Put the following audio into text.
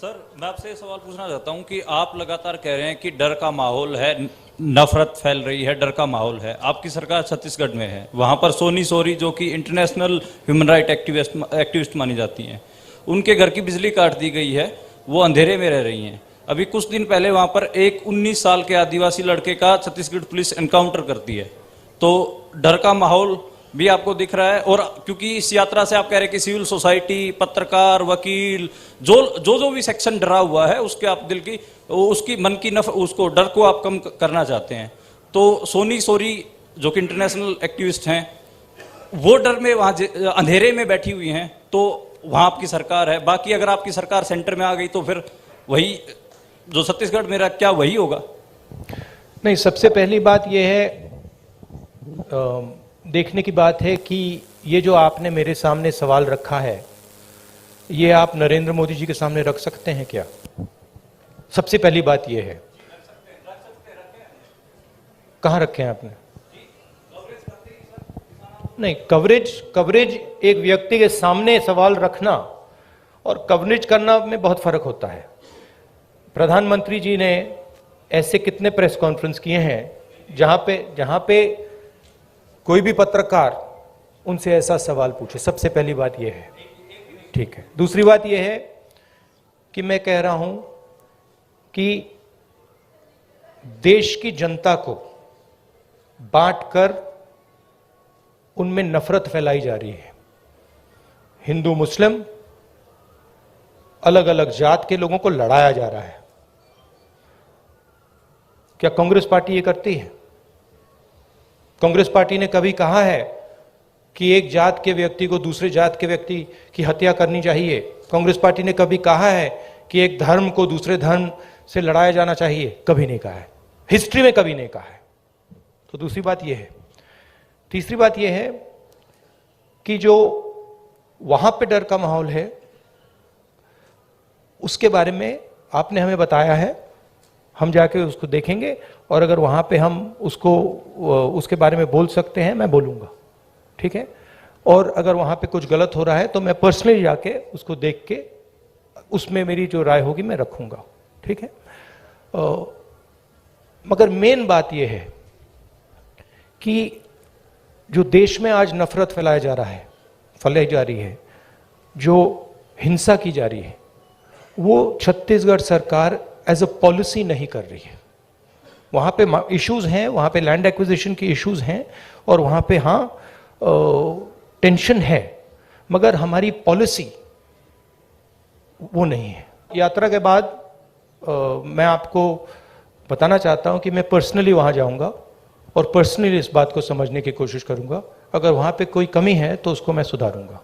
Sir, मैं आपसे ये सवाल पूछना चाहता हूं कि आप लगातार कह रहे हैं कि डर का माहौल है, नफरत फैल रही है, डर का माहौल है। आपकी सरकार छत्तीसगढ़ में है, वहां पर सोनी सोरी जो कि इंटरनेशनल ह्यूमन राइट एक्टिविस्ट मानी जाती हैं, उनके घर की बिजली काट दी गई है, वो अंधेरे में रह रही हैं। अभी कुछ दिन पहले वहां पर एक 19 साल के आदिवासी लड़के का छत्तीसगढ़ पुलिस एनकाउंटर करती है। तो डर का माहौल भी आपको दिख रहा है, और क्योंकि इस यात्रा से आप कह रहे हैं कि सिविल सोसाइटी, पत्रकार, वकील, जो भी सेक्शन डरा हुआ है, उसके आप दिल की, उसकी मन की उसको डर को आप कम करना चाहते हैं। तो सोनी सोरी जो कि इंटरनेशनल एक्टिविस्ट हैं, वो डर में वहां अंधेरे में बैठी हुई हैं, तो वहां आपकी सरकार है। बाकी अगर आपकी सरकार सेंटर में आ गई तो फिर वही जो छत्तीसगढ़ में रहा, क्या वही होगा? नहीं, सबसे पहली बात यह है, देखने की बात है कि ये जो आपने मेरे सामने सवाल रखा है, ये आप नरेंद्र मोदी जी के सामने रख सकते हैं क्या? सबसे पहली बात ये है। कहां रखे हैं आपने? नहीं, कवरेज एक व्यक्ति के सामने सवाल रखना और कवरेज करना में बहुत फर्क होता है। प्रधानमंत्री जी ने ऐसे कितने प्रेस कॉन्फ्रेंस किए हैं जहां पे कोई भी पत्रकार उनसे ऐसा सवाल पूछे। सबसे पहली बात यह है, ठीक है। दूसरी बात यह है कि मैं कह रहा हूं कि देश की जनता को बांटकर उनमें नफरत फैलाई जा रही है। हिंदू मुस्लिम, अलग अलग जात के लोगों को लड़ाया जा रहा है। क्या कांग्रेस पार्टी ये करती है? कांग्रेस पार्टी ने कभी कहा है कि एक जात के व्यक्ति को दूसरे जात के व्यक्ति की हत्या करनी चाहिए? कांग्रेस पार्टी ने कभी कहा है कि एक धर्म को दूसरे धर्म से लड़ाया जाना चाहिए? कभी नहीं कहा है, हिस्ट्री में कभी नहीं कहा है। तो दूसरी बात यह है। तीसरी बात यह है कि जो वहां पे डर का माहौल है, उसके बारे में आपने हमें बताया है, हम जाके उसको देखेंगे, और अगर वहां पे हम उसके बारे में बोल सकते हैं, मैं बोलूंगा, ठीक है। और अगर वहां पे कुछ गलत हो रहा है तो मैं पर्सनली जाके उसको देख के उसमें मेरी जो राय होगी मैं रखूंगा, ठीक है। मगर मेन बात यह है कि जो देश में आज नफरत फैलाई जा रही है, जो हिंसा की जा रही है, वो छत्तीसगढ़ सरकार एज अ पॉलिसी नहीं कर रही है। वहां पे इश्यूज हैं, वहां पे लैंड एक्विजिशन की इश्यूज हैं, और वहां पे टेंशन है, मगर हमारी पॉलिसी वो नहीं है। यात्रा के बाद मैं आपको बताना चाहता हूं कि मैं पर्सनली वहां जाऊंगा और पर्सनली इस बात को समझने की कोशिश करूंगा। अगर वहां पे कोई कमी है तो उसको मैं सुधारूंगा।